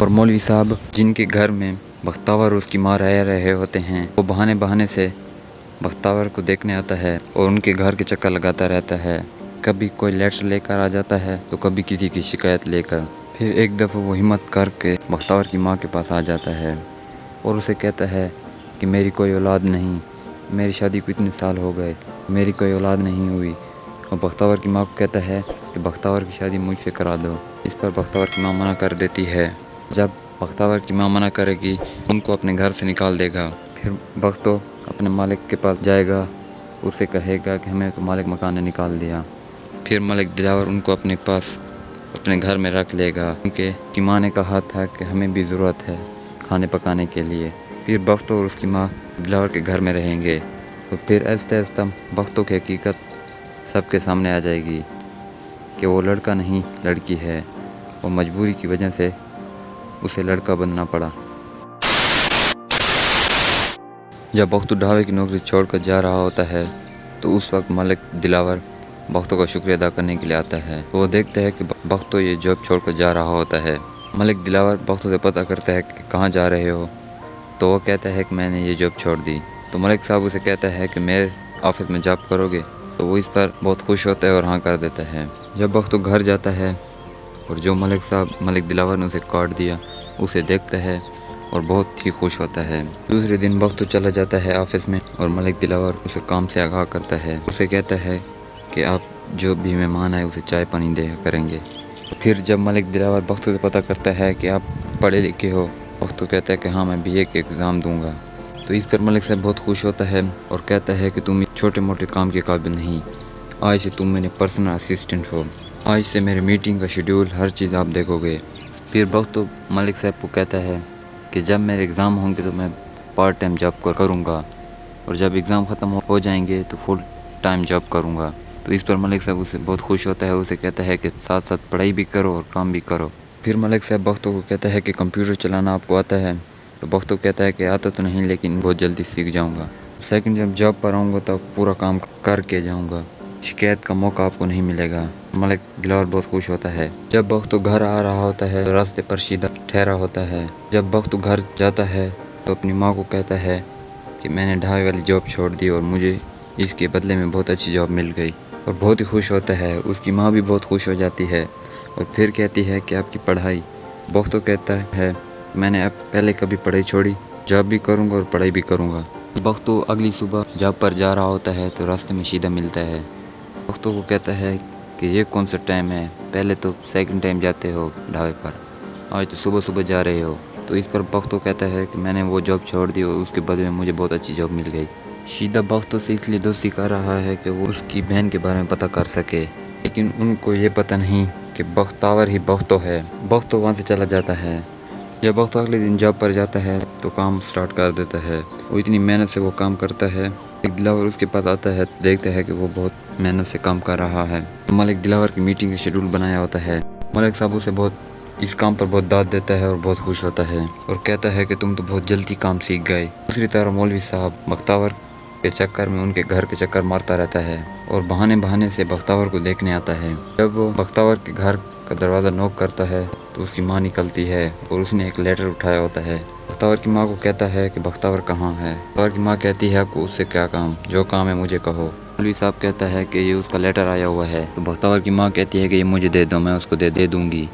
اور مولوی صاحب جن کے گھر میں بختاور اور اس کی ماں رہ رہے ہوتے ہیں، وہ بہانے بہانے سے بختاور کو دیکھنے آتا ہے اور ان کے گھر کے چکر لگاتا رہتا ہے۔ کبھی کوئی لیٹر لے کر آ جاتا ہے تو کبھی کسی کی شکایت لے کر۔ پھر ایک دفعہ وہ ہمت کر کے بختاور کی ماں کے پاس آ جاتا ہے اور اسے کہتا ہے کہ میری کوئی اولاد نہیں، میری شادی کو اتنے سال ہو گئے، میری کوئی اولاد نہیں ہوئی۔ اور بختاور کی ماں کو کہتا ہے کہ بختاور کی شادی مجھ سے کرا دو۔ اس پر بختاور کی ماں منع کر دیتی ہے۔ جب بختاور کی ماں منع کرے گی، ان کو اپنے گھر سے نکال دے گا۔ پھر بختو اپنے مالک کے پاس جائے گا، اسے کہے گا کہ ہمیں تو مالک مکان نے نکال دیا۔ پھر ملک دلاور ان کو اپنے پاس اپنے گھر میں رکھ لے گا، کیونکہ اس کی ماں نے کہا تھا کہ ہمیں بھی ضرورت ہے کھانے پکانے کے لیے۔ پھر بختو اور اس کی ماں دلاور کے گھر میں رہیں گے۔ تو پھر آہستہ آہستہ بختو کی حقیقت سب کے سامنے آ جائے گی کہ وہ لڑکا نہیں لڑکی ہے، اور مجبوری کی وجہ سے اسے لڑکا بننا پڑا۔ جب بختو ڈھاوے کی نوکری چھوڑ کر جا رہا ہوتا ہے تو اس وقت ملک دلاور بختو کا شکریہ ادا کرنے کے لیے آتا ہے۔ وہ دیکھتا ہے کہ بختو یہ جاب چھوڑ کر جا رہا ہوتا ہے۔ ملک دلاور بختو سے پتہ کرتا ہے کہ کہاں جا رہے ہو، تو وہ کہتا ہے کہ میں نے یہ جاب چھوڑ دی۔ تو ملک صاحب اسے کہتا ہے کہ میرے آفس میں جاب کرو گے؟ تو وہ اس پر بہت خوش ہوتا ہے اور ہاں کر دیتا ہے۔ جب بختو گھر جاتا ہے اور جو ملک صاحب ملک دلاور نے اسے کارڈ دیا اسے دیکھتا ہے اور بہت ہی خوش ہوتا ہے۔ دوسرے دن بختو چلا جاتا ہے آفس میں اور ملک دلاور اسے کام سے آگاہ کرتا ہے۔ اسے کہتا ہے کہ آپ جو بھی مہمان آئے اسے چائے پانی دیا کریں گے۔ پھر جب ملک دلاور بختو سے پتہ کرتا ہے کہ آپ پڑھے لکھے ہو، بختو کہتا ہے کہ ہاں میں بی اے کے ایگزام دوں گا۔ تو اس پر ملک صاحب بہت خوش ہوتا ہے اور کہتا ہے کہ تم چھوٹے موٹے کام کے قابل نہیں، آج سے تم میرے پرسنل اسسٹنٹ ہو، آج سے میرے میٹنگ کا شیڈول ہر چیز آپ دیکھو گے۔ پھر بختو ملک صاحب کو کہتا ہے کہ جب میرے ایگزام ہوں گے تو میں پارٹ ٹائم جاب کروں گا، اور جب ایگزام ختم ہو جائیں گے تو فل ٹائم جاب کروں گا۔ تو اس پر ملک صاحب اسے بہت خوش ہوتا ہے، اسے کہتا ہے کہ ساتھ ساتھ پڑھائی بھی کرو اور کام بھی کرو۔ پھر ملک صاحب بختو کو کہتا ہے کہ کمپیوٹر چلانا آپ کو آتا ہے؟ تو بختو کہتا ہے کہ آتا تو نہیں لیکن بہت جلدی سیکھ جاؤں گا، لیکن جب جاب پر آؤں گا تب پورا کام کر کے جاؤں گا، شکایت کا موقع آپ کو نہیں ملے گا۔ ملک دلاور بہت خوش ہوتا ہے۔ جب بختو گھر آ رہا ہوتا ہے تو راستے پر شیدہ ٹھہرا ہوتا ہے۔ جب بختو گھر جاتا ہے تو اپنی ماں کو کہتا ہے کہ میں نے ڈھائی والی جاب چھوڑ دی اور مجھے اس کے بدلے میں بہت اچھی جاب مل گئی، اور بہت ہی خوش ہوتا ہے۔ اس کی ماں بھی بہت خوش ہو جاتی ہے اور پھر کہتی ہے کہ آپ کی پڑھائی؟ بختو کہتا ہے میں نے اب پہلے کبھی پڑھائی چھوڑی، جاب بھی کروں گا اور پڑھائی بھی کروں گا۔ بختو اگلی صبح جاب پر جا رہا ہوتا ہے تو راستے میں شیدہ ملتا ہے۔ بختو کو کہتا ہے کہ یہ کون سا ٹائم ہے، پہلے تو سیکنڈ ٹائم جاتے ہو ڈھابے پر، آج تو صبح صبح جا رہے ہو۔ تو اس پر بختو کہتا ہے کہ میں نے وہ جاب چھوڑ دی اور اس کے بدلے میں مجھے بہت اچھی جاب مل گئی۔ شیدہ بختو سے اس لیے دوستی کر رہا ہے کہ وہ اس کی بہن کے بارے میں پتہ کر سکے، لیکن ان کو یہ پتہ نہیں کہ بختاور ہی بختو ہے۔ بختو وہاں سے چلا جاتا ہے۔ جب بختو اگلے دن جاب پر جاتا ہے تو کام سٹارٹ کر دیتا ہے، وہ اتنی محنت سے وہ کام کرتا ہے۔ ملک دلاور اس کے پاس آتا ہے، دیکھتا ہے کہ وہ بہت محنت سے کام کر رہا ہے۔ ملک دلاور کی میٹنگ کا شیڈول بنایا ہوتا ہے۔ ملک صاحب اسے اس کام پر بہت داد دیتا ہے اور بہت خوش ہوتا ہے اور کہتا ہے کہ تم تو بہت جلدی کام سیکھ گئے۔ دوسری طرف مولوی صاحب بختاور کے چکر میں ان کے گھر کے چکر مارتا رہتا ہے اور بہانے بہانے سے بختاور کو دیکھنے آتا ہے۔ جب وہ بختاور کے گھر کا دروازہ نوک کرتا ہے تو اس کی ماں نکلتی ہے اور اس نے ایک لیٹر اٹھایا ہوتا ہے۔ بختاور کی ماں کو کہتا ہے کہ بختاور کہاں ہے؟ بختاور کی ماں کہتی ہے آپ کو اس سے کیا کام، جو کام ہے مجھے کہو۔ مولوی صاحب کہتا ہے کہ یہ اس کا لیٹر آیا ہوا ہے۔ تو بختاور کی ماں کہتی ہے کہ یہ مجھے دے دو، میں اس کو دے دوں گی۔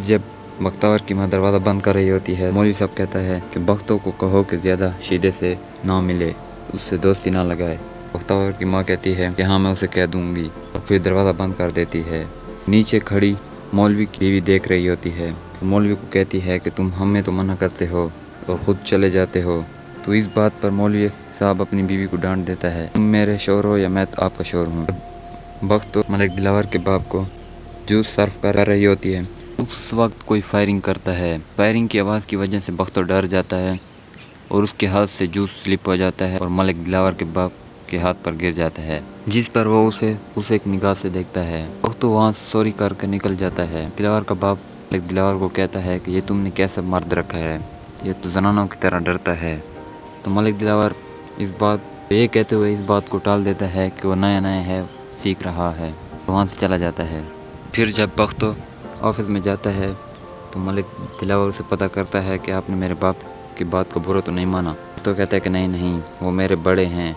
جب بختاور کی ماں دروازہ بند کر رہی ہوتی ہے، مولوی صاحب کہتا ہے کہ بختو کو کہو کہ زیادہ شیدے سے نہ ملے، اس سے دوستی نہ لگائے۔ بختاور کی ماں کہتی ہے کہ ہاں میں اسے کہہ دوں گی، اور پھر دروازہ بند کر دیتی ہے۔ نیچے کھڑی مولوی کی بیوی دیکھ رہی ہوتی ہے، مولوی کو کہتی ہے کہ تم ہمیں تو منع کرتے ہو اور خود چلے جاتے ہو۔ تو اس بات پر مولوی صاحب اپنی بیوی کو ڈانٹ دیتا ہے، تم میرے شوہر ہو یا میں آپ کا شوہر ہوں۔ بختو ملک دلاور کے باپ کو جوس سرو کر رہی ہوتی ہے، اس وقت کوئی فائرنگ کرتا ہے۔ فائرنگ کی آواز کی وجہ سے بختو ڈر جاتا ہے اور اس کے ہاتھ سے جوس سلپ ہو جاتا ہے اور ملک دلاور کے باپ کے ہاتھ پر گر جاتا ہے، جس پر وہ اسے ایک نگاہ سے دیکھتا ہے۔ بختو وہاں سوری کر کے نکل جاتا ہے۔ دلاور کا باپ ملک دلاور کو کہتا ہے کہ یہ تم نے کیسا مرد رکھا ہے، یہ تو زنانوں کی طرح ڈرتا ہے۔ تو ملک دلاور یہ کہتے ہوئے اس بات کو ٹال دیتا ہے کہ وہ نیا ہے، سیکھ رہا ہے، وہاں سے چلا جاتا ہے۔ پھر جب بختو آفس میں جاتا ہے تو تو ملک دلاور اسے پتہ کرتا ہے کہ آپ نے میرے باپ کی بات کو برا تو نہیں مانا؟ تو کہتا ہے کہ نہیں، وہ میرے بڑے ہیں،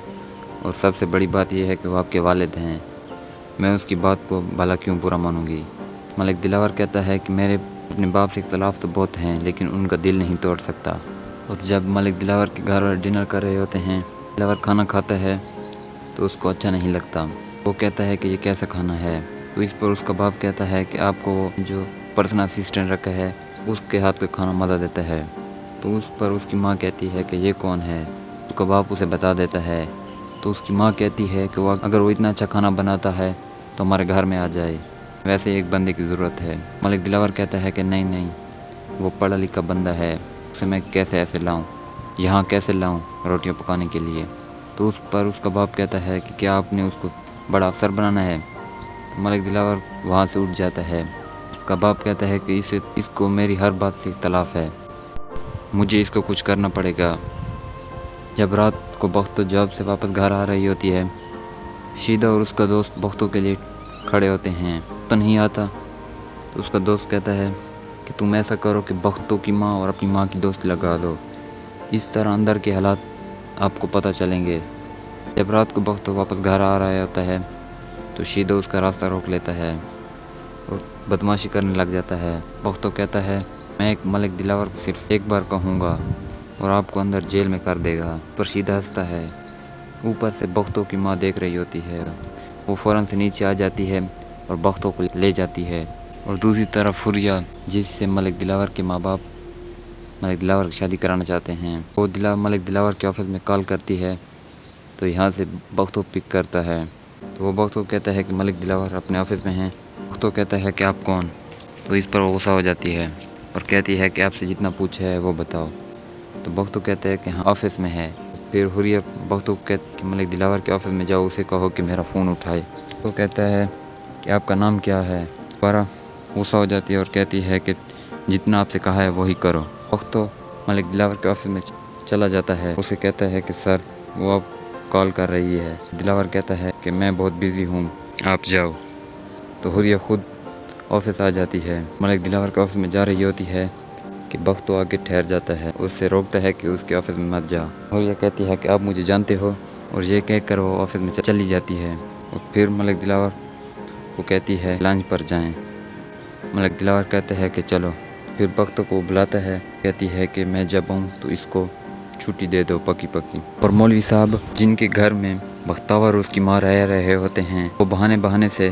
اور سب سے بڑی بات یہ ہے کہ وہ آپ کے والد ہیں، میں اس کی بات کو بھلا کیوں برا مانوں گی؟ ملک دلاور کہتا ہے کہ میرے اپنے باپ سے اختلاف تو بہت ہیں، لیکن ان کا دل نہیں توڑ سکتا۔ اور جب ملک دلاور کے گھر والے ڈنر کر رہے ہوتے ہیں، دلاور کھانا کھاتا ہے تو اس کو اچھا نہیں لگتا۔ وہ کہتا ہے کہ یہ کیسا کھانا ہے؟ تو اس پر اس کا باپ کہتا ہے کہ آپ کو وہ جو پرسنل اسسٹنٹ رکھا ہے اس کے ہاتھ کا کھانا مزہ دیتا ہے۔ تو اس پر اس کی ماں کہتی ہے کہ یہ کون ہے؟ اس کا باپ اسے بتا دیتا ہے۔ تو اس کی ماں کہتی ہے کہ اگر وہ اتنا اچھا کھانا بناتا ہے تو ہمارے گھر میں آ جائے، ویسے ایک بندے کی ضرورت ہے۔ ملک دلاور کہتا ہے کہ نہیں، وہ پڑھا لکھا بندہ ہے، اسے میں کیسے ایسے لاؤں، یہاں کیسے لاؤں روٹیاں پکانے کے لیے؟ تو اس پر اس کا باپ کہتا ہے کہ کیا آپ نے اس کو بڑا افسر بنانا ہے؟ تو ملک دلاور وہاں سے اٹھ جاتا ہے۔ اس کا باپ کہتا ہے کہ اس کو میری ہر بات سے اختلاف ہے، مجھے اس کو کچھ کرنا پڑے گا۔ جب رات کو بختو جاب سے واپس گھر آ رہی ہوتی ہے، شیدہ اور اس کا دوست بختو کے لیے کھڑے ہوتے ہیں۔ تو نہیں آتا تو اس کا دوست کہتا ہے کہ تم ایسا کرو کہ بختو کی ماں اور اپنی ماں کی دوست لگا دو، اس طرح اندر کے حالات آپ کو پتہ چلیں گے۔ جب رات کو بختو واپس گھر آ رہا ہوتا ہے تو شیدہ اس کا راستہ روک لیتا ہے اور بدماشی کرنے لگ جاتا ہے۔ بختو کہتا ہے میں ایک ملک دلاور کو صرف ایک بار کہوں گا اور آپ کو اندر جیل میں کر دے گا۔ پر شیدہ ہنستا ہے۔ اوپر سے بختو کی ماں دیکھ رہی ہوتی ہے، وہ فوراً سے نیچے آ جاتی ہے اور بختو کو لے جاتی ہے۔ اور دوسری طرف حوریہ، جس سے ملک دلاور کے ماں باپ ملک دلاور کی شادی کرانا چاہتے ہیں، وہ ملک دلاور کے آفس میں کال کرتی ہے تو یہاں سے بختو پک کرتا ہے۔ تو وہ بختو کہتا ہے کہ ملک دلاور اپنے آفس میں ہیں۔ بختو کہتا ہے کہ آپ کون؟ تو اس پر وہ غصہ ہو جاتی ہے اور کہتی ہے کہ آپ سے جتنا پوچھا ہے وہ بتاؤ۔ تو بختو کہتا ہے کہ ہاں آفس میں ہے۔ پھر حوریہ بختو کہتا ہے کہ ملک دلاور کے آفس میں جاؤ، اسے کہو کہ میرا فون اٹھائے۔ تو کہتا ہے کہ آپ کا نام کیا ہے؟ دوبارہ غصہ ہو جاتی ہے اور کہتی ہے کہ جتنا آپ سے کہا ہے وہی کرو۔ بختو ملک دلاور کے آفس میں چلا جاتا ہے، اسے کہتا ہے کہ سر وہ اب کال کر رہی ہے۔ دلاور کہتا ہے کہ میں بہت بزی ہوں، آپ جاؤ۔ تو حوریہ خود آفس آ جاتی ہے، ملک دلاور کے آفس میں جا رہی ہوتی ہے کہ بختو آگے ٹھہر جاتا ہے، اس سے روکتا ہے کہ اس کے آفس میں مت جا۔ حوریہ کہتی ہے کہ آپ مجھے جانتے ہو، اور یہ کہہ کر وہ آفس میں چلی جاتی ہے۔ اور پھر ملک دلاور کو کہتی ہے لنچ پر جائیں۔ ملک دلاور کہتا ہے کہ چلو۔ پھر بختو کو بلاتا ہے، کہتی ہے کہ میں جب آؤں تو اس کو چھٹی دے دو پکی۔ اور مولوی صاحب جن کے گھر میں بختاور اور اس کی ماں رہے ہوتے ہیں، وہ بہانے سے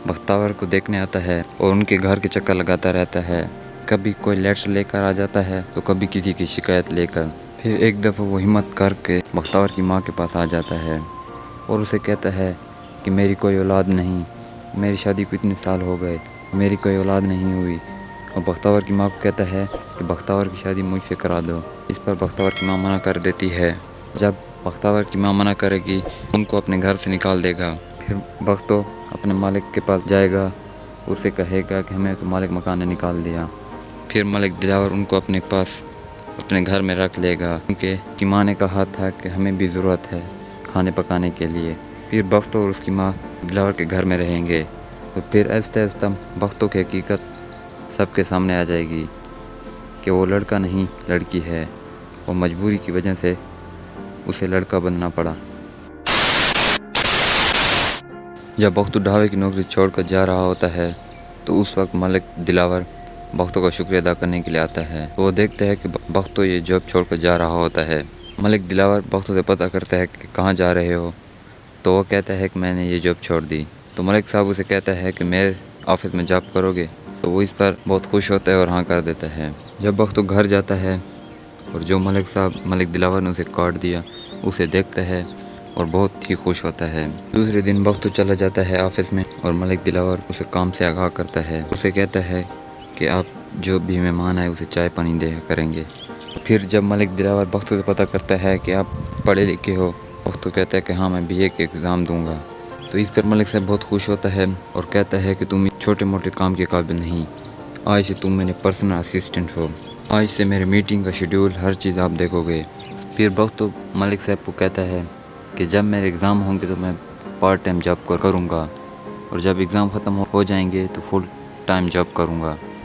بختاور کو دیکھنے آتا ہے اور ان کے گھر کے چکر لگاتا رہتا ہے۔ کبھی کوئی لیٹر لے کر آ جاتا ہے تو کبھی کسی کی شکایت لے کر۔ پھر ایک دفعہ وہ ہمت کر کے بختاور کی ماں کے پاس آ جاتا ہے اور اسے کہتا ہے کہ میری کوئی اولاد نہیں، میری شادی کو اتنے سال ہو گئے، میری کوئی اولاد نہیں ہوئی۔ اور بختاور کی ماں کو کہتا ہے کہ بختاور کی شادی مجھ سے کرا دو۔ اس پر بختاور کی ماں منع کر دیتی ہے۔ جب بختاور کی ماں منع کرے گی ان کو اپنے گھر سے نکال دے گا۔ پھر بختو اپنے مالک کے پاس جائے گا، اسے کہے گا کہ ہمیں تو مالک مکان نے نکال دیا۔ پھر ملک دلاور ان کو اپنے پاس اپنے گھر میں رکھ لے گا، کیونکہ اس کی ماں نے کہا تھا کہ ہمیں بھی ضرورت ہے کھانے پکانے کے لیے۔ پھر بختو اور اس کی ماں دلاور کے گھر میں رہیں گے، اور پھر آہستہ بختو کی حقیقت سب کے سامنے آ جائے گی کہ وہ لڑکا نہیں لڑکی ہے، اور مجبوری کی وجہ سے اسے لڑکا بننا پڑا۔ جب بختو ڈھابے کی نوکری چھوڑ کر جا رہا ہوتا ہے تو اس وقت ملک دلاور بختو کا شکریہ ادا کرنے کے لیے آتا ہے۔ وہ دیکھتا ہے کہ بختو یہ جاب چھوڑ کر جا رہا ہوتا ہے۔ ملک دلاور بختو سے پتہ کرتا ہے کہ کہاں جا رہے ہو، تو وہ کہتا ہے کہ میں نے یہ جاب چھوڑ دی۔ تو ملک صاحب اسے کہتا ہے کہ میرے آفس میں جاب کرو گے؟ تو وہ اس پر بہت خوش ہوتا ہے اور ہاں کر دیتا ہے۔ جب بختو گھر جاتا ہے اور جو ملک دلاور نے اسے کارڈ دیا اسے دیکھتا ہے اور بہت ہی خوش ہوتا ہے۔ دوسرے دن بختو چلا جاتا ہے آفس میں اور ملک دلاور اسے کام سے آگاہ کرتا ہے، اسے کہتا ہے کہ آپ جو بھی مہمان آئے اسے چائے پانی دے کریں گے۔ پھر جب ملک دلاور بختو سے پتہ کرتا ہے کہ آپ پڑھے لکھے ہو، بختو کہتا ہے کہ ہاں میں BA کے ایگزام دوں گا۔ تو اس پر ملک صاحب بہت خوش ہوتا ہے اور کہتا ہے کہ تم چھوٹے موٹے کام کے قابل نہیں، آج سے تم میرے پرسنل اسسٹنٹ ہو، آج سے میرے میٹنگ کا شیڈول ہر چیز آپ دیکھو گے۔ پھر بختو ملک صاحب کو کہتا ہے کہ جب میرے ایگزام ہوں گے تو میں پارٹ ٹائم جاب کروں گا، اور جب ایگزام ختم ہو جائیں گے تو فل ٹائم جاب کروں گا۔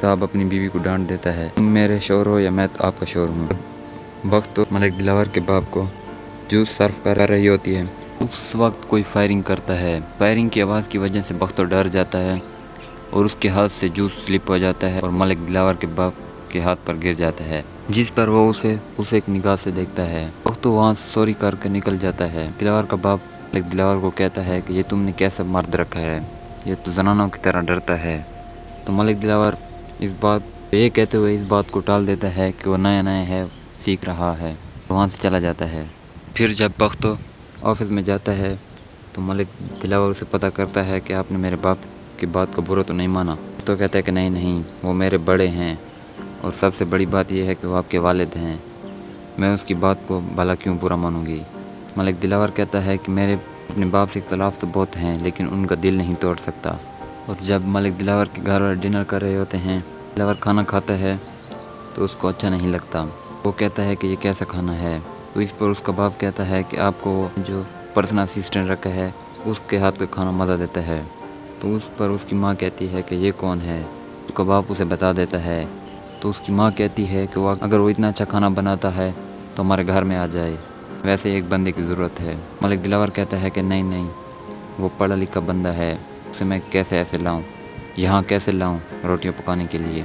صاحب اپنی بیوی کو ڈانٹ دیتا ہے، تم میرے شوہر ہو یا میں آپ کا شوہر ہوں۔ وقت تو ملک دلاور کے باپ کو جوس سرو کر رہی ہوتی ہے، اس وقت کوئی فائرنگ کرتا ہے۔ فائرنگ کی آواز کی وجہ سے بختو ڈر جاتا ہے اور اس کے ہاتھ سے جوس سلپ ہو جاتا ہے اور ملک دلاور کے باپ کے ہاتھ پر گر جاتا ہے، جس پر وہ اسے ایک نگاہ سے دیکھتا ہے۔ بختو وہاں سوری کر کے نکل جاتا ہے۔ دلاور کا باپ ملک دلاور کو کہتا ہے کہ یہ تم نے کیسا مرد رکھا ہے، یہ تو زنانوں کی طرح ڈرتا ہے۔ تو ملک دلاور یہ کہتے ہوئے اس بات کو ٹال دیتا ہے کہ وہ نیا ہے، سیکھ رہا ہے، وہاں سے چلا جاتا ہے۔ پھر جب بختو آفس میں جاتا ہے تو ملک دلاور اسے پتہ کرتا ہے کہ آپ نے میرے باپ کی بات کو برا تو نہیں مانا۔ تو کہتا ہے کہ نہیں، وہ میرے بڑے ہیں اور سب سے بڑی بات یہ ہے کہ وہ آپ کے والد ہیں، میں اس کی بات کو بھلا کیوں برا مانوں گی۔ ملک دلاور کہتا ہے کہ میرے اپنے باپ سے اختلاف تو بہت ہیں لیکن ان کا دل نہیں توڑ سکتا۔ اور جب ملک دلاور کے گھر والے ڈنر کر رہے ہوتے ہیں، دلاور کھانا کھاتا ہے تو اس کو اچھا نہیں لگتا۔ وہ کہتا ہے کہ یہ کیسا کھانا ہے، تو اس پر اس کا باپ کہتا ہے کہ آپ کو جو پرسنل اسسٹنٹ رکھا ہے اس کے ہاتھ کا کھانا مزہ دیتا ہے۔ تو اس پر اس کی ماں کہتی ہے کہ یہ کون ہے، اس کا باپ اسے بتا دیتا ہے۔ تو اس کی ماں کہتی ہے کہ اگر وہ اتنا اچھا کھانا بناتا ہے تو ہمارے گھر میں آ جائے، ویسے ایک بندے کی ضرورت ہے۔ ملک دلاور کہتا ہے کہ نہیں، وہ پڑھا لکھا بندہ ہے، اسے میں کیسے ایسے لاؤں، یہاں کیسے لاؤں روٹیاں پکانے کے لیے۔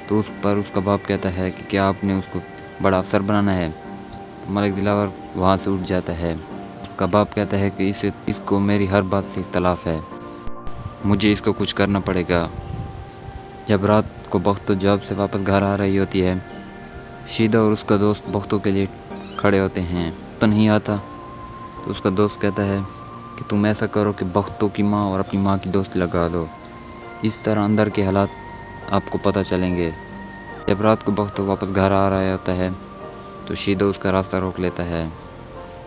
تو اس پر اس کا باپ کہتا ہے کہ کیا آپ نے اس کو بڑا افسر بنانا ہے۔ تو ملک دلاور وہاں سے اٹھ جاتا ہے۔ اس کا باپ کہتا ہے کہ اس کو میری ہر بات سے اختلاف ہے، مجھے اس کو کچھ کرنا پڑے گا۔ جب رات کو بختو جاب سے واپس گھر آ رہی ہوتی ہے، شیدا اور اس کا دوست بختو کے لیے کھڑے ہوتے ہیں، تو نہیں آتا۔ تو اس کا دوست کہتا ہے کہ تم ایسا کرو کہ بختو کی ماں اور اپنی ماں کی دوستی لگا دو، اس طرح اندر کے حالات آپ کو پتہ چلیں گے۔ جب رات کو بختو واپس گھر آ رہا ہوتا ہے تو شیدا اس کا راستہ روک لیتا ہے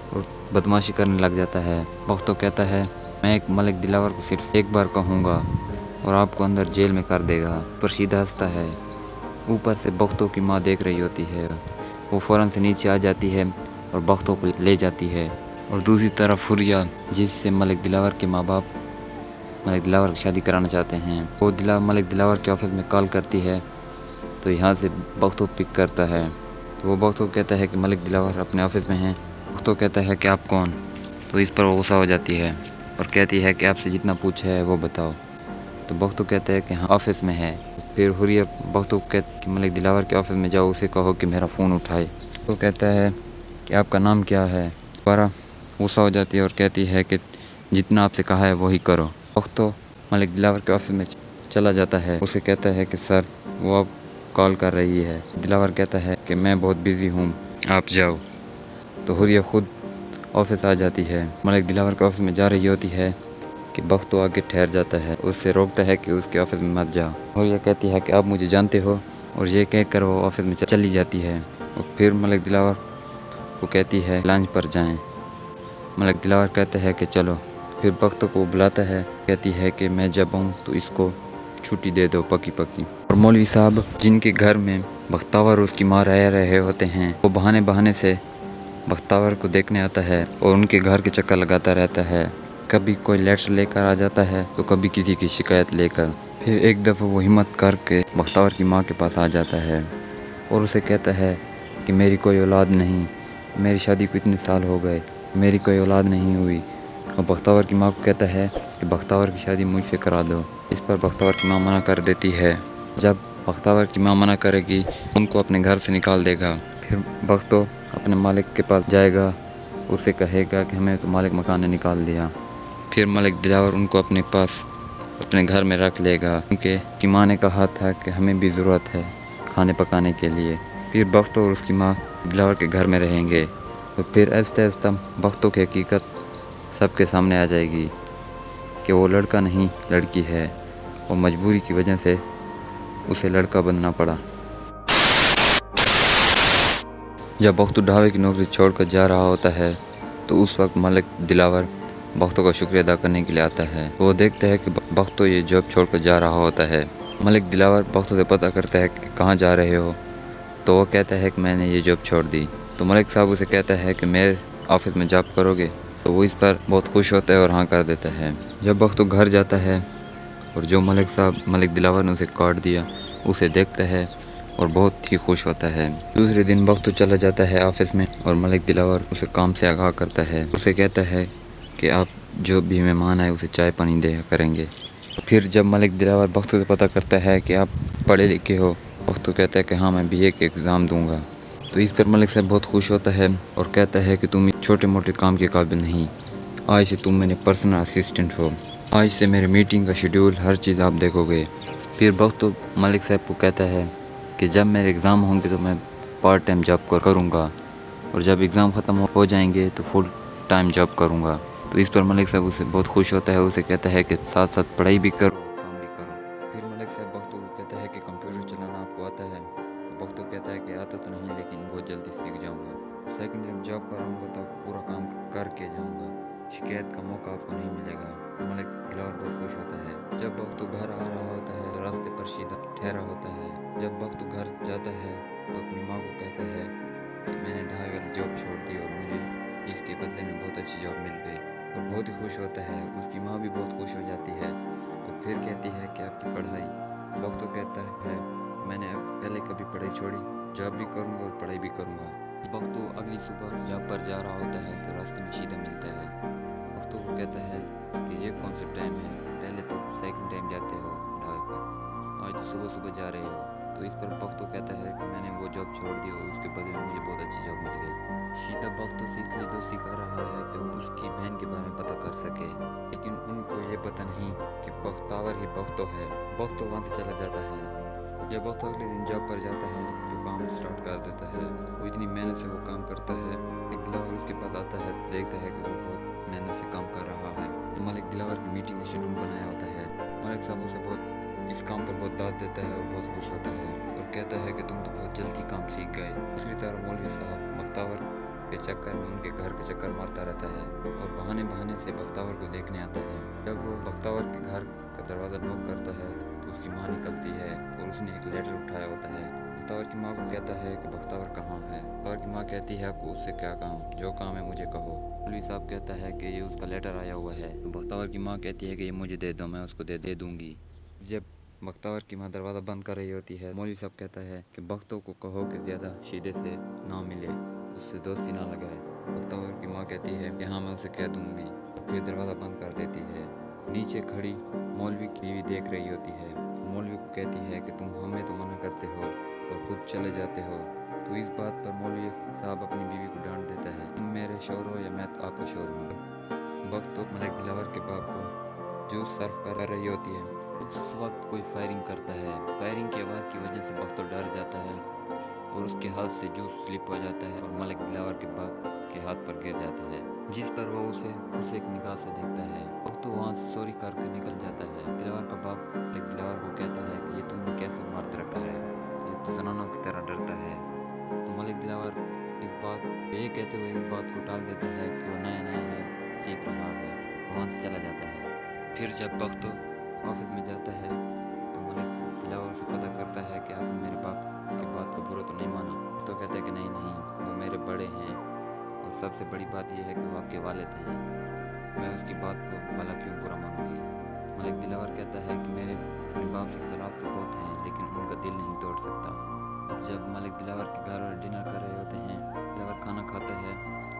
اور بدماشی کرنے لگ جاتا ہے۔ بختو کہتا ہے میں ایک ملک دلاور کو صرف ایک بار کہوں گا اور آپ کو اندر جیل میں کر دے گا۔ پر شیدا ہنستا ہے۔ اوپر سے بختو کی ماں دیکھ رہی ہوتی ہے، وہ فوراً سے نیچے آ جاتی ہے اور بختو کو لے جاتی ہے۔ اور دوسری طرف ہوریا، جس سے ملک دلاور کے ماں باپ ملک دلاور کی شادی کرانا چاہتے ہیں، وہ ملک دلاور کے آفس میں کال کرتی ہے تو یہاں سے بختو پک کرتا ہے۔ تو وہ بختو کہتا ہے کہ ملک دلاور اپنے آفس میں ہیں۔ بختو کہتا ہے کہ آپ کون؟ تو اس پر وہ غصہ ہو جاتی ہے اور کہتی ہے کہ آپ سے جتنا پوچھا ہے وہ بتاؤ۔ تو بختو کہتا ہے کہ ہاں آفس میں ہے۔ پھر ہوریا بختو کہتا ہے کہ ملک دلاور کے آفس میں جاؤ، اسے کہو کہ میرا فون اٹھائے۔ تو کہتا ہے کہ آپ کا نام کیا ہے؟ دوبارہ غصہ ہو جاتی ہے اور کہتی ہے کہ جتنا آپ سے کہا ہے وہی کرو۔ بختو ملک دلاور کے آفس میں چلا جاتا ہے، اسے کہتا ہے کہ سر وہ اب کال کر رہی ہے۔ دلاور کہتا ہے کہ میں بہت بزی ہوں، آپ جاؤ۔ تو ہوریا خود آفس آ جاتی ہے، ملک دلاور کے آفس میں جا رہی ہوتی ہے کہ بختو آگے ٹھہر جاتا ہے، اس سے روکتا ہے کہ اس کے آفس میں مت جا۔ ہوریا کہتی ہے کہ آپ مجھے جانتے ہو، اور یہ کہہ کر وہ آفس میں چلی جاتی ہے اور پھر ملک دلاور کو کہتی ہے لنچ پر جائیں۔ ملک دلاور کہتا ہے کہ چلو۔ پھر بختو کو بلاتا ہے، کہتی ہے کہ میں جب آؤں تو اس کو چھٹی دے دو پکی۔ اور مولوی صاحب جن کے گھر میں بختاور اور اس کی ماں رہے ہوتے ہیں، وہ بہانے سے بختاور کو دیکھنے آتا ہے اور ان کے گھر کے چکر لگاتا رہتا ہے، کبھی کوئی لیٹر لے کر آ جاتا ہے تو کبھی کسی کی شکایت لے کر۔ پھر ایک دفعہ وہ ہمت کر کے بختاور کی ماں کے پاس آ جاتا ہے اور اسے کہتا ہے کہ میری کوئی اولاد نہیں، میری شادی کو اتنے سال ہو گئے، میری کوئی اولاد نہیں ہوئی۔ اور بختاور کی ماں کو کہتا ہے کہ بختاور کی شادی مجھ سے کرا دو۔ اس پر بختاور کی ماں منع کر دیتی ہے۔ جب بختاور کی ماں منع کرے گی ان کو اپنے گھر سے نکال دے گا۔ پھر بختو اپنے مالک کے پاس جائے گا، اسے کہے گا کہ ہمیں تو مالک مکان نے نکال دیا۔ پھر ملک دلاور ان کو اپنے پاس اپنے گھر میں رکھ لے گا، کیونکہ اس کی ماں نے کہا تھا کہ ہمیں بھی ضرورت ہے کھانے پکانے کے لیے۔ پھر بختو اور اس کی ماں دلاور کے گھر میں رہیں گے، تو پھر آہستہ بختو کی حقیقت سب کے سامنے آ جائے گی کہ وہ لڑکا نہیں لڑکی ہے، اور مجبوری کی وجہ سے اسے لڑکا بننا پڑا۔ جب بختو ڈھابے کی نوکری چھوڑ کر جا رہا ہوتا ہے تو اس وقت ملک دلاور بختو کا شکریہ ادا کرنے کے لیے آتا ہے۔ وہ دیکھتا ہے کہ بختو یہ جاب چھوڑ کر جا رہا ہوتا ہے۔ ملک دلاور بختو سے پتہ کرتا ہے کہ کہاں جا رہے ہو، تو وہ کہتا ہے کہ میں نے یہ جاب چھوڑ دی۔ تو ملک صاحب اسے کہتا ہے کہ میرے آفس میں جاب کرو گے، تو وہ اس پر بہت خوش ہوتا ہے اور ہاں کر دیتا ہے۔ جب بختو گھر جاتا ہے اور جو ملک دلاور نے اسے کاٹ دیا اسے دیکھتا ہے اور بہت ہی خوش ہوتا ہے۔ دوسرے دن بختو چلا جاتا ہے آفس میں اور ملک دلاور اسے کام سے آگاہ کرتا ہے۔ اسے کہتا ہے کہ آپ جو بھی مہمان آئے اسے چائے پانی دیا کریں گے۔ پھر جب ملک دلاور بختو سے پتہ کرتا ہے کہ آپ پڑھے لکھے ہو، بختو کہتا ہے کہ ہاں میں BA کے ایگزام دوں گا۔ تو اس پر ملک صاحب بہت خوش ہوتا ہے اور کہتا ہے کہ تم چھوٹے موٹے کام کے قابل نہیں، آج سے تم میرے پرسنل اسسٹنٹ ہو، آج سے میرے میٹنگ کا شیڈول ہر چیز آپ دیکھو گے۔ پھر بختو ملک صاحب کو کہتا ہے کہ جب میرے ایگزام ہوں گے تو میں پارٹ ٹائم جاب کروں گا، اور جب ایگزام ختم ہو جائیں گے تو فل ٹائم جاب کروں گا۔ تو اس پر ملک صاحب اسے بہت خوش ہوتا ہے، اسے کہتا ہے کہ ساتھ ساتھ پڑھائی بھی کرو کام بھی کرو۔ پھر ملک صاحب بختو کو کہتا ہے کہ کمپیوٹر چلانا آپ کو آتا ہے؟ تو بختو کہتا ہے کہ آتا تو نہیں لیکن بہت جلدی سیکھ جاؤں گا، لیکن جب جاب پر آؤں گا تو پورا کام کر کے جاؤں گا، شکایت کا موقع آپ کو نہیں ملے گا۔ ملک دلاور بہت خوش ہوتا ہے۔ جب بختو گھر آ رہا ہوتا ہے تو راستے پر شیدا ٹھہرا ہوتا ہے۔ جب بختو گھر جاتا ہے تو اپنی ماں کو کہتا ہے کہ میں نے ڈھائی والی جاب چھوڑ دی اور مجھے اس کے بدلے میں بہت اچھی جاب مل گئی، اور بہت ہی خوش ہوتا ہے۔ اس کی ماں بھی بہت خوش ہو جاتی ہے اور پھر کہتی ہے کہ آپ کی پڑھائی؟ بختو کہتا ہے میں نے اب پہلے کبھی پڑھائی چھوڑی، جاب بھی کروں گا اور پڑھائی بھی کروں گا۔ بختو اگلی صبح جاب پر جا رہا ہوتا ہے تو راستے میں شیدا ملتا ہے۔ بختو کو کہتا ہے کہ یہ کون سا ٹائم ہے، پہلے تو سیکنڈ ٹائم جاتے ہو ڈھائی پر، آج تو صبح صبح جا رہے ہو۔ تو اس پر بختو کہتا ہے کہ میں نے وہ جاب چھوڑ دی اور اس کے بدلے میں مجھے بہت اچھی جاب مل گئی۔ شیدا بختو سے اس لیے دوستی کر رہا ہے کہ وہ اس کی بہن کے بارے میں پتہ کر سکے، لیکن ان کو یہ پتہ نہیں کہ بختاور ہی بختو ہے۔ بختو وہاں سے چلا جاتا ہے۔ جب بختو اگلے دن جاب پر جاتا ہے تو کام سٹارٹ کر دیتا ہے۔ وہ اتنی محنت سے وہ کام کرتا ہے، ملک دلاور اس کے پاس آتا ہے، دیکھتا ہے کہ وہ بہت محنت سے کام کر رہا ہے۔ ملک دلاور کی میٹنگ کا شیڈول بنایا ہوتا ہے۔ ملک صاحب اسے بہت اس کام پر بہت داد دیتا ہے اور بہت خوش ہوتا ہے اور کہتا ہے کہ تم تو بہت جلدی کام سیکھ گئے۔ دوسری طرف مولوی صاحب بختاور کے چکر میں ان کے گھر کے چکر مارتا رہتا ہے اور بہانے سے بختاور کو دیکھنے آتا ہے۔ جب وہ بختاور کے گھر کا دروازہ نوک کرتا ہے تو اس کی ماں نکلتی ہے اور اس نے ایک لیٹر اٹھایا ہوتا ہے۔ بختاور کی ماں کو کہتا ہے کہ بختاور کہاں ہے؟ بختاور کی ماں کہتی ہے آپ کو اس سے کیا کام، جو کام ہے مجھے کہو۔ مولوی صاحب کہتا ہے کہ یہ اس کا لیٹر آیا ہوا ہے۔ تو بختاور کی ماں کہتی ہے کہ یہ مجھے دے دو، میں اس کو دے دوں گی۔ جب بختاور کی ماں دروازہ بند کر رہی ہوتی ہے، مولوی صاحب کہتا ہے کہ بختو کو کہو کہ زیادہ شیدے سے نہ ملے، اس سے دوستی نہ لگائے۔ بختاور کی ماں کہتی ہے کہ ہاں میں اسے کہہ دوں گی، پھر دروازہ بند کر دیتی ہے۔ نیچے کھڑی مولوی کی بیوی دیکھ رہی ہوتی ہے، مولوی کو کہتی ہے کہ تم ہمیں تو منع کرتے ہو اور خود چلے جاتے ہو۔ تو اس بات پر مولوی صاحب اپنی بیوی کو ڈانٹ دیتا ہے، تم میرے شوہر ہو یا میں آپ کا شوہر ہوں۔ بختو ملک دلاور کے باپ کو جوس سرو کر رہی ہوتی ہے، اس وقت کوئی فائرنگ کرتا ہے۔ فائرنگ کی آواز کی وجہ سے بختو ڈر جاتا ہے اور اس کے ہاتھ سے جوس سلپ ہو جاتا ہے اور ملک دلاور کے باپ کے ہاتھ پر گر جاتا ہے، جس پر وہ اسے ایک نگاہ سے دیکھتا ہے۔ بختو وہاں سے سوری کر کے نکل جاتا ہے۔ دلاور کا باپ ملک دلاور کو کہتا ہے کہ یہ تم نے کیسے مرد رکھا ہے، یہ تو زنانوں کی طرح ڈرتا ہے۔ تو ملک دلاور اس بات یہ کہتے ہوئے اس بات کو ٹال دیتا ہے کہ وہ نیا ہے، سیکھ رہا ہے، وہاں سے چلا جاتا ہے۔ پھر جب بختو آفس میں جاتا ہے تو ملک دلاور سے پتہ کرتا ہے کہ آپ نے میرے باپ کی بات کو برا تو نہیں مانا؟ تو کہتا ہے کہ نہیں وہ میرے بڑے ہیں اور سب سے بڑی بات یہ ہے کہ وہ آپ کے والد ہیں، میں اس کی بات کو بھلا کیوں برا مانوں گی؟ ملک دلاور کہتا ہے کہ میرے اپنے باپ سے اختلاف تو بہت ہیں لیکن ان کا دل نہیں توڑ سکتا۔ جب ملک دلاور کے گھر والے ڈنر کر رہے ہوتے ہیں، دلاور کھانا کھاتا ہے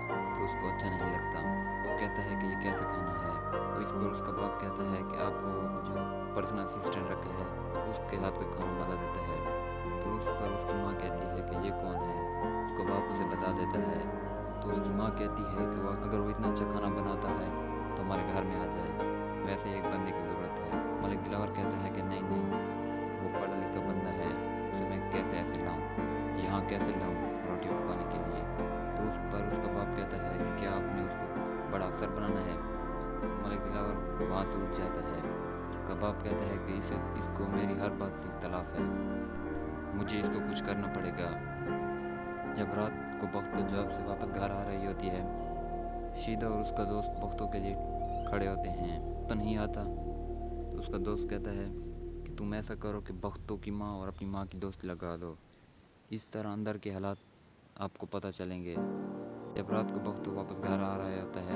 تو اس کو اچھا نہیں لگتا، وہ کہتا ہے کہ یہ کیسا کھانا ہے؟ تو اس پر اس کا باپ کہتا ہے کہ آپ کو جو پرسنل اسسٹنٹ رکھا ہے اس کے ہاتھ کا کھانا بنا دیتا ہے۔ تو اس پر اس کی ماں کہتی ہے کہ یہ کون ہے؟ اس کو باپ اسے بتا دیتا ہے۔ تو اس کی ماں کہتی ہے کہ اگر وہ اتنا اچھا کھانا بناتا ہے تو ہمارے گھر میں آ جائے، ویسے ایک بندے کی ضرورت ہے۔ ملک دلاور کہتا ہے کہ نہیں وہ پڑھا لکھا بندہ ہے، اسے میں کیسے ایسے لاؤں، یہاں کیسے لاؤں روٹی پکانے کے لیے؟ تو اس پر اس کا باپ کہتا ہے کہ کیا آپ نے اس کو بڑا افسر بنانا ہے؟ تو ملک دلاور وہاں سے اٹھ جاتا ہے۔ اس کا باپ کہتا ہے کہ اس کو میری ہر بات سے اختلاف ہے، مجھے اس کو کچھ کرنا پڑے گا۔ جب رات کو بختو جاب سے واپس گھر آ رہی ہوتی ہے، شیدا اور اس کا دوست بختو کے لیے کھڑے ہوتے ہیں، تو نہیں آتا۔ تو اس کا دوست کہتا ہے کہ تم ایسا کرو کہ بختو کی ماں اور اپنی ماں کی دوستی لگا دو، اس طرح اندر کے حالات آپ کو پتہ چلیں گے۔ جب رات کو بختو واپس گھر آ رہا ہوتا ہے